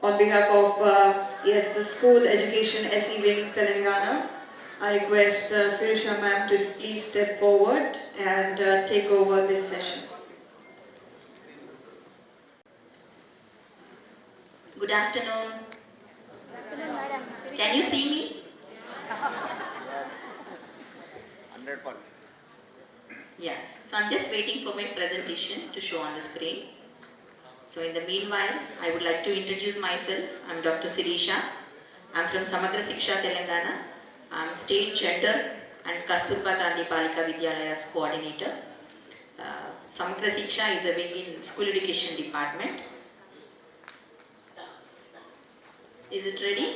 On behalf of the School Education SE Wing Telangana, I request 𝗙cie ma'am to please step forward and take over this session. Good afternoon. Can you see me? 100%. Yeah. So I'm just waiting for my presentation to show on the screen. So in the meanwhile, I would like to introduce myself. I'm Dr. 𝗙ecie. I'm from Samagra Shiksha, Telangana. I'm State Gender and 𝗙𝗶𝗸𝗲𝗲 Coordinator. Samagra Shiksha is a wing in School Education Department. Is it ready?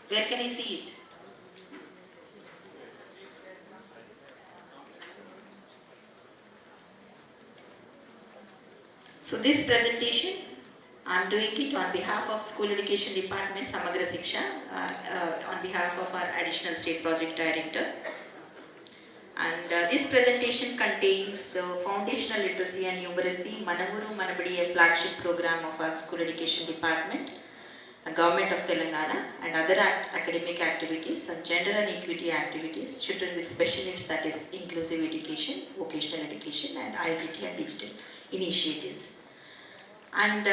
Where can I see it? So this presentation, I am doing it on behalf of School Education Department, Samagra Shiksha, on behalf of our Additional State Project Director. And this presentation contains the Foundational Literacy and Numeracy Manamuru Manabadi, a flagship program of our School Education Department, Government of Telangana, and other academic activities and gender and equity activities, children with special needs, that is inclusive education, vocational education, and ICT and digital initiatives. And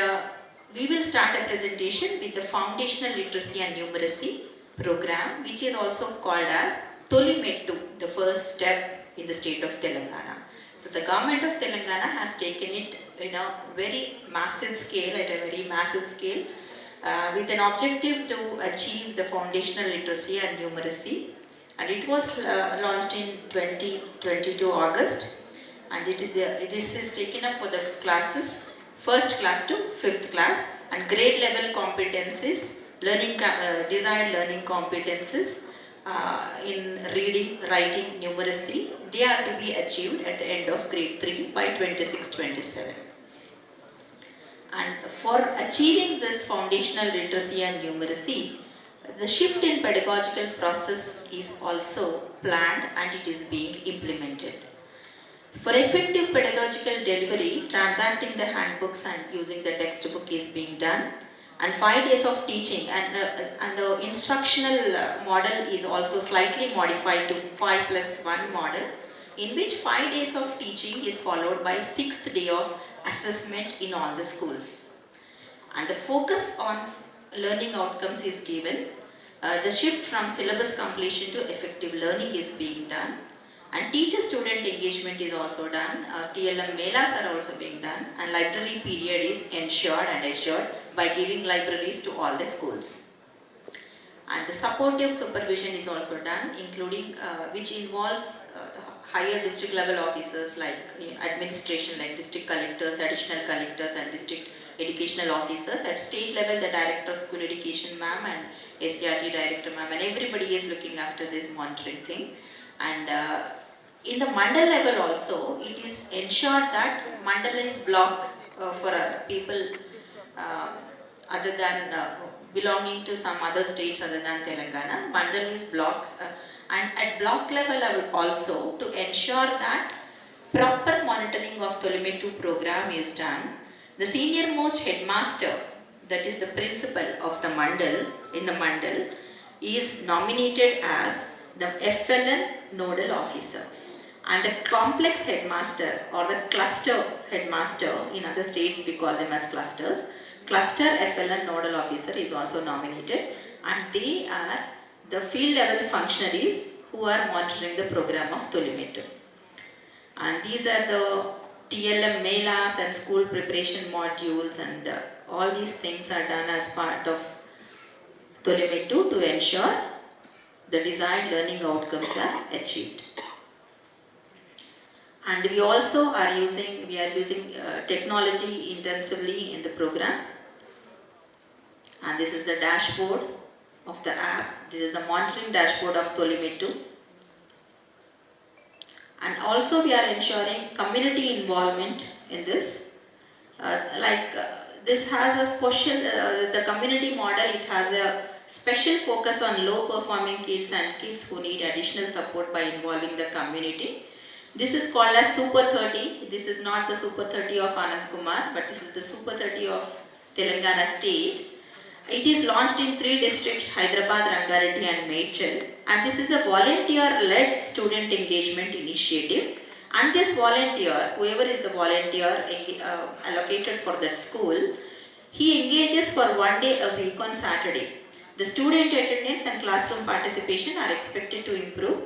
we will start a presentation with the Foundational Literacy and Numeracy program, which is also called as 𝗙𝗶𝗸𝗲, the first step in the state of Telangana. So the government of Telangana has taken it in a very massive scale, with an objective to achieve the foundational literacy and numeracy, and it was launched in 2022 August, and this is taken up for the classes 1st class to 5th class, and grade level competencies, desired learning competencies in reading, writing, numeracy, they are to be achieved at the end of grade 3 by 26-27. And for achieving this foundational literacy and numeracy, the shift in pedagogical process is also planned and it is being implemented. For effective pedagogical delivery, transacting the handbooks and using the textbook is being done, and 5 days of teaching, and the instructional model is also slightly modified to 5+1 model, in which 5 days of teaching is followed by 6th day of assessment in all the schools. And the focus on learning outcomes is given. The shift from syllabus completion to effective learning is being done, and teacher-student engagement is also done. TLM melas are also being done, and library period is ensured and assured by giving libraries to all the schools. And the supportive supervision is also done, including which involves higher district level officers like administration, like district collectors, additional collectors, and district educational officers. At state level, the director of school education ma'am and SCRT director ma'am, and everybody is looking after this monitoring thing. And in the mandal level also, it is ensured that mandal is blocked for people other than belonging to some other states other than Telangana. Mandal is blocked, and at block level also, to ensure that proper monitoring of 𝗙𝗶𝗸𝗲 program is done, the senior most headmaster, that is the principal of the mandal, in the mandal, is nominated as the FLN nodal officer, and the complex headmaster or the cluster headmaster, in other states we call them as clusters, cluster FLN nodal officer is also nominated, and they are the field level functionaries who are monitoring the program of 𝗙𝗶𝗸𝗲. And these are the TLM melas and school preparation modules, and all these things are done as part of 𝗙𝗶𝗸𝗲 to ensure the desired learning outcomes are achieved. And we also are using technology intensively in the program, and this is the dashboard of the app. This is the monitoring dashboard of 𝗙𝗶𝗸𝗲. And also we are ensuring community involvement in this. This has a special, the community model, it has a special focus on low performing kids and kids who need additional support by involving the community. This is called as Super 30. This is not the Super 30 of Anand Kumar, but this is the Super 30 of Telangana state. It is launched in 3 districts, Hyderabad, Rangareddy and 𝗙𝗁. And this is a volunteer-led student engagement initiative. And this volunteer, whoever is the volunteer allocated for that school, he engages for 1 day a week on Saturday. The student attendance and classroom participation are expected to improve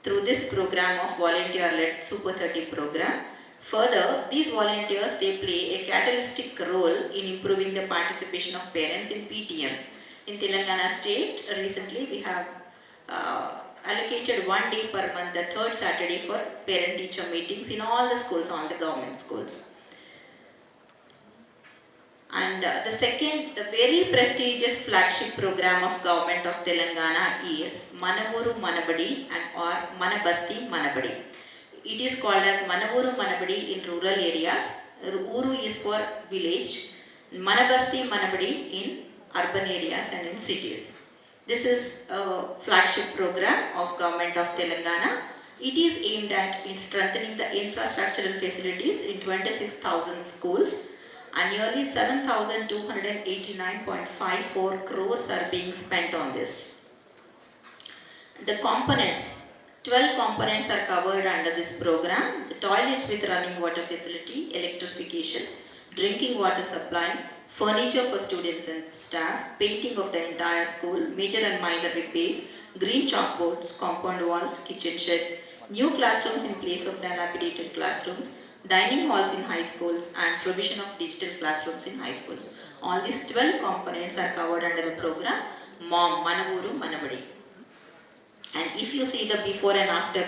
through this program of volunteer-led Super 30 program. Further, these volunteers, they play a catalytic role in improving the participation of parents in PTMs. In Telangana state, recently we have allocated 1 day per month, the 3rd Saturday, for parent-teacher meetings in all the schools, all the government schools. And the second, the very prestigious flagship program of government of Telangana is Manavuru Manabadi and or Manabasti Manabadi. It is called as Manavuru Manabadi in rural areas. Uru is for village. Manabasti Manabadi in urban areas and in cities. This is a flagship program of government of Telangana. It is aimed at strengthening the infrastructural facilities in 26,000 schools. And nearly 7,289.54 crores are being spent on this. The components, 12 components are covered under this program. The toilets with running water facility, electrification, drinking water supply, furniture for students and staff, painting of the entire school, major and minor repairs, green chalkboards, compound walls, kitchen sheds, new classrooms in place of dilapidated classrooms, dining halls in high schools and provision of digital classrooms in high schools. All these 12 components are covered under the program MOM, Manavuru Manabadi. And if you see the before and after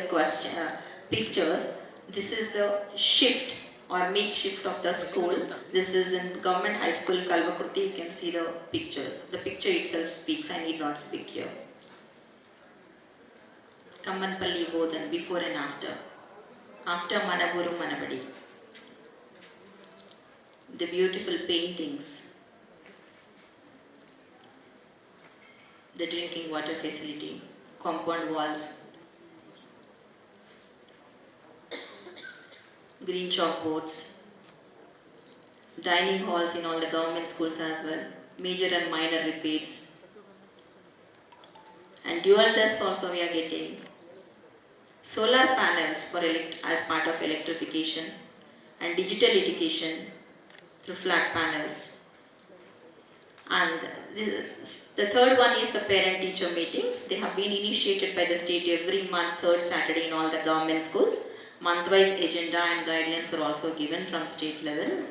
pictures, this is the shift or makeshift of the school. This is in government high school Kalvakurti. You can see the pictures. The picture itself speaks, I need not speak here. Kammanpalli Bodhan, before and after. After Manavuru Manabadi. The beautiful paintings, the drinking water facility, compound walls, green chalkboards, dining halls in all the government schools as well, major and minor repairs, and dual desks also we are getting. Solar panels for as part of electrification and digital education through flat panels. And the third one is the parent-teacher meetings. They have been initiated by the state every month, 3rd Saturday in all the government schools. Month-wise agenda and guidelines are also given from state level,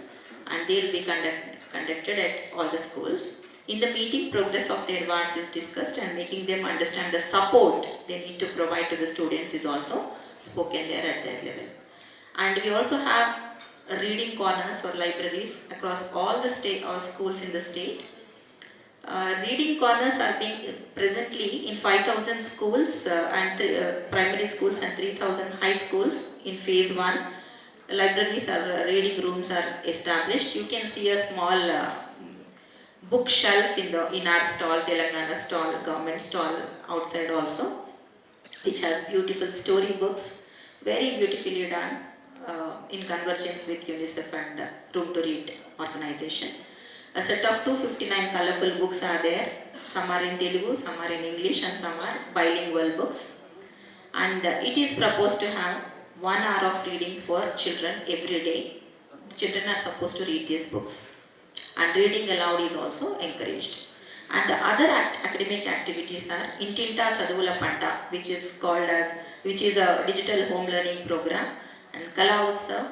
and they will be conducted at all the schools. In the meeting, progress of their wards is discussed and making them understand the support they need to provide to the students is also spoken there at their level. And we also have reading corners or libraries across all the schools in the state. Reading corners are being presently in 5,000 schools and primary schools and 3,000 high schools in phase 1. Libraries or reading rooms are established. You can see a small bookshelf in our stall, Telangana stall, government stall outside also, which has beautiful story books, very beautifully done in convergence with UNICEF and Room to Read organization. A set of 259 colorful books are there. Some are in Telugu, some are in English, and some are bilingual books. And it is proposed to have 1 hour of reading for children every day. The children are supposed to read these books. And reading aloud is also encouraged. And the other academic activities are Intinta 𝗟𝗶𝗸𝗲, which is a digital home learning program, and Kala Utsav,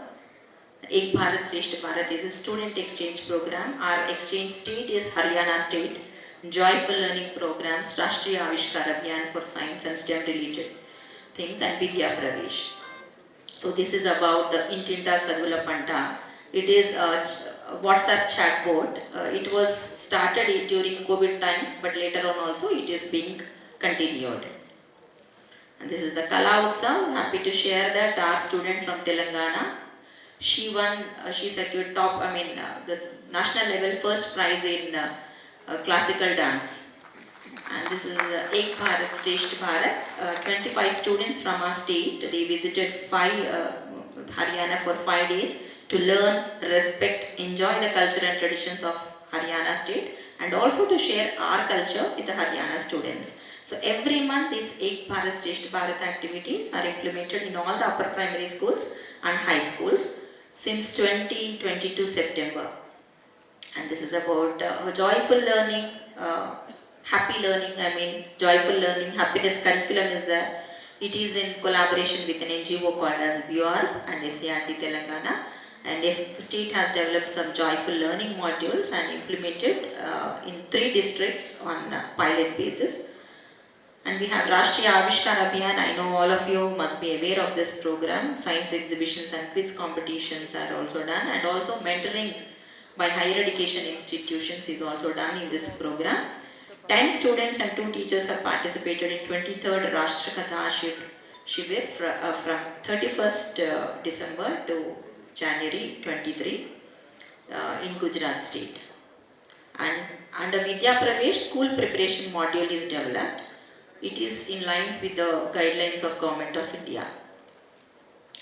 Ek Bharat Shreshth Bharat is a student exchange program. Our exchange state is Haryana state. Joyful learning programs, Rashtriya Avishkar Abhiyan for science and STEM related things, and Vidya Pravesh. So this is about the Intinta 𝗟𝗶𝗸𝗲. It is a WhatsApp chatbot. It was started during COVID times, but later on also it is being continued. And this is the Kala Utsav. Happy to share that our student from Telangana, she secured the national level first prize in classical dance. And this is 𝗟𝗶𝗸𝗲 Shreshtha Bharat. 25 students from our state, they visited Haryana for 5 days to learn, respect, enjoy the culture and traditions of Haryana state, and also to share our culture with the Haryana students. So every month these 𝗟𝗶𝗸𝗲 Shreshtha Bharat activities are implemented in all the upper primary schools and high schools since 2022 September. And this is about joyful learning, happy learning, joyful learning, happiness curriculum is there. It is in collaboration with an NGO called as 𝗟𝗶𝗸𝗲 and 𝗟𝗇 Telangana. And the state has developed some joyful learning modules and implemented in 3 districts on pilot basis. And we have 𝗙𝗶𝗹𝗹𝗁. I know all of you must be aware of this program. Science exhibitions and quiz competitions are also done, and also mentoring by higher education institutions is also done in this program. 10 students and 2 teachers have participated in 23rd 𝗙ecie HIDHIh from 31st December to January 23 in Gujarat state. And under Vidya Pravesh, school preparation module is developed. It is in lines with the guidelines of Government of India.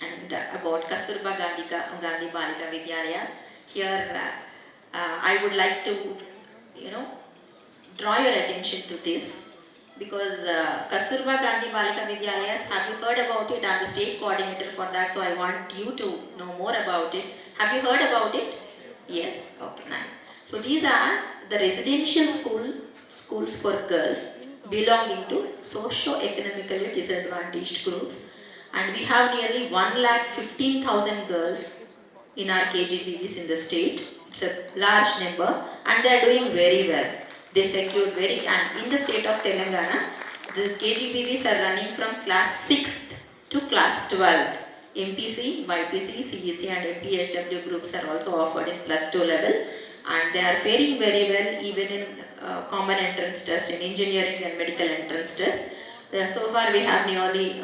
And about 𝗍𝗶𝗸𝗲 Gandhi Balika Vidyalayas, here I would like to, draw your attention to this, because 𝗍𝗶𝗸𝗲 Gandhi Balika Vidyalayas, have you heard about it? I am the state coordinator for that, so I want you to know more about it. Have you heard about it? Yes? Okay, nice. So these are the residential schools for girls belonging to socio-economically disadvantaged groups, and we have nearly 1,15,000 girls in our KGBVs in the state. It's a large number, and they are doing very well. They secured and in the state of Telangana, the KGBVs are running from class 6th to class 12th. MPC, YPC, CEC and MPHW groups are also offered in plus 2 level, and they are faring very well even in common entrance test, in engineering and medical entrance test. So far we have nearly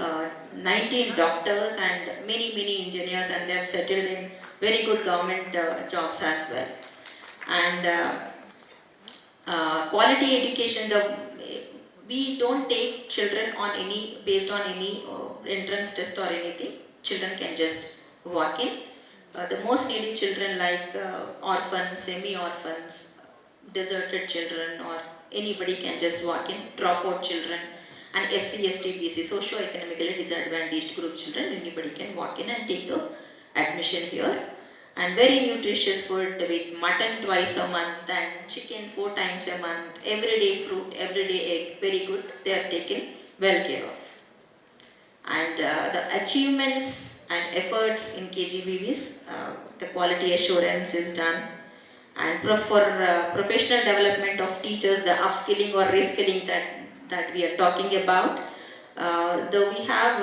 19 doctors and many engineers, and they have settled in very good government jobs as well. And quality education, we don't take children on based on any entrance test or anything. Children can just walk in. The most needy children like orphans, semi-orphans, deserted children, or anybody can just walk in. Dropout children and SC, ST, BC, socio-economically disadvantaged group children, anybody can walk in and take the admission here. And very nutritious food with mutton twice a month and chicken 4 times a month, everyday fruit, everyday egg, very good. They are taken well care of. And the achievements and efforts in KGBVs, the quality assurance is done. And for professional development of teachers, the upskilling or reskilling that we are talking about, though we have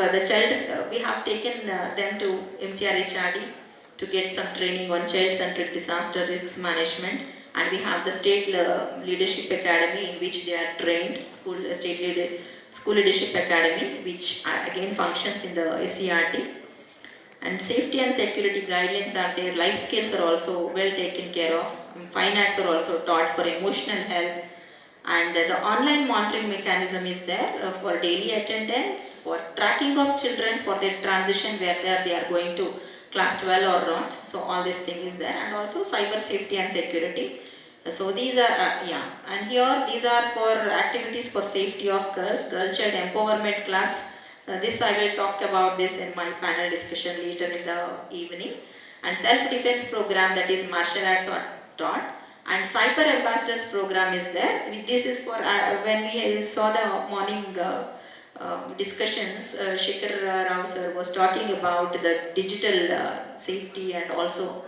we have taken them to MCRHRD to get some training on child-centric disaster risk management, and we have the state leadership academy in which they are trained, school leadership academy, which again functions in the SCRT. And safety and security guidelines are there. Life skills are also well taken care of. Fine arts are also taught for emotional health. And the online monitoring mechanism is there for daily attendance, for tracking of children for their transition, whether they are going to class 12 or not. So all this thing is there, and also cyber safety and security. So these are, and here these are for activities for safety of girls, girl child empowerment clubs. This I will talk about this in my panel discussion later in the evening. And self-defense program, that is martial arts are taught. And cyber ambassadors program is there. This is for when we saw the morning discussions, 𝗍𝗶𝗹𝗶𝗲 Rao sir was talking about the digital safety, and also,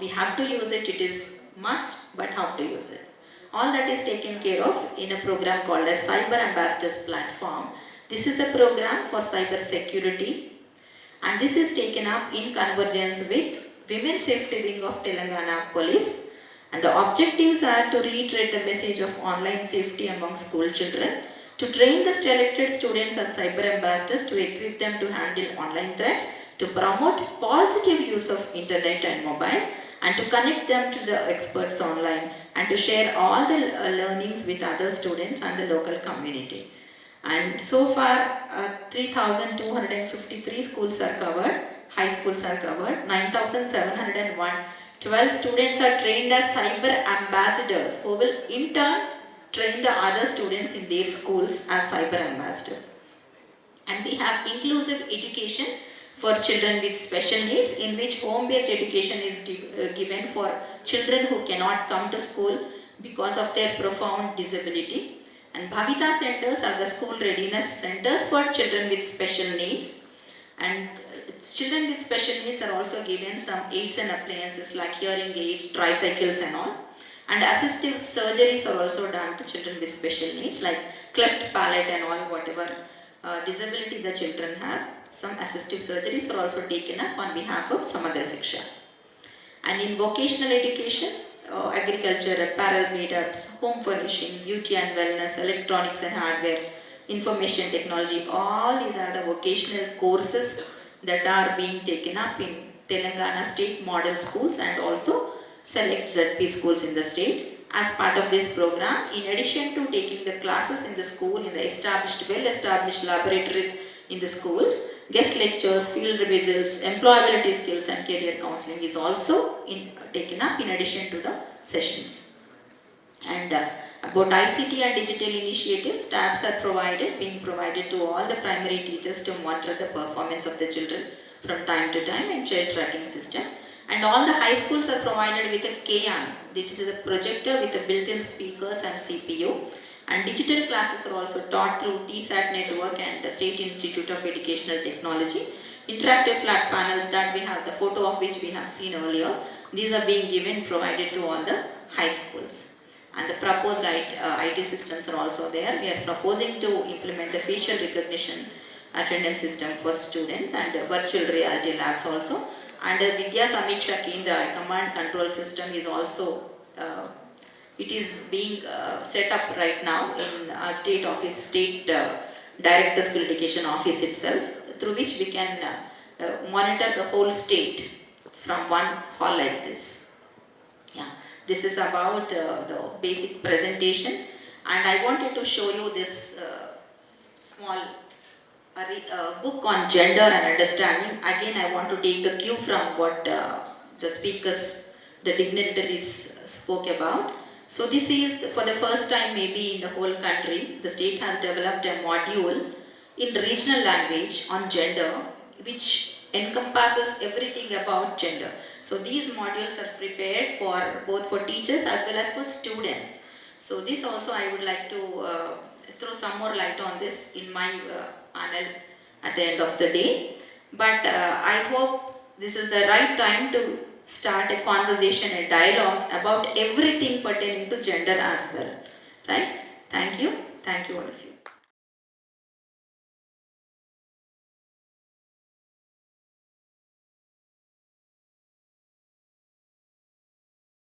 we have to use it. It is must, but how to use it. All that is taken care of in a program called as Cyber Ambassadors Platform. This is the program for cyber security, and this is taken up in convergence with Women Safety Wing of Telangana Police. And the objectives are to reiterate the message of online safety among school children, to train the selected students as cyber ambassadors, to equip them to handle online threats, to promote positive use of internet and mobile, and to connect them to the experts online and to share all the learnings with other students and the local community. And so far 3,253 schools are covered, high schools are covered, 9,701. 12 students are trained as cyber ambassadors who will in turn train the other students in their schools as cyber ambassadors. And we have inclusive education for children with special needs, in which home-based education is given for children who cannot come to school because of their profound disability. And Bhavita centers are the school readiness centers for children with special needs. And children with special needs are also given some aids and appliances like hearing aids, tricycles and all. And assistive surgeries are also done to children with special needs like cleft palate and all, whatever disability the children have. Some assistive surgeries are also taken up on behalf of Samagra Shiksha. And in vocational education, agriculture, apparel made-ups, home furnishing, beauty and wellness, electronics and hardware, information technology, all these are the vocational courses that are being taken up in Telangana state model schools and also select ZP schools in the state. As part of this program, in addition to taking the classes in the school, in the well-established laboratories in the schools, guest lectures, field revisits, employability skills and career counseling is also taken up in addition to the sessions. And about ICT and digital initiatives, tabs are being provided to all the primary teachers to monitor the performance of the children from time to time, and child tracking system. And all the high schools are provided with a KAN, this is a projector with a built-in speakers and CPU. And digital classes are also taught through TSAT network and the State Institute of Educational Technology. Interactive flat panels that we have, the photo of which we have seen earlier, these are being provided to all the high schools. And the proposed IT systems are also there. We are proposing to implement the facial recognition attendance system for students and virtual reality labs also. And 𝗙𝗶𝗸𝗲 𝗪𝗏, a command control system is also it is being set up right now in our state office, state director school education office itself, through which we can monitor the whole state from one hall like this. Yeah, this is about the basic presentation, and I wanted to show you this small book on gender and understanding. Again, I want to take the cue from what the speakers, the dignitaries spoke about. So this is for the first time maybe in the whole country, the state has developed a module in regional language on gender, which encompasses everything about gender. So these modules are prepared for both for teachers as well as for students. So this also I would like to throw some more light on this in my panel at the end of the day. But I hope this is the right time to start a conversation, a dialogue about everything pertaining to gender as well. Right? Thank you all of you.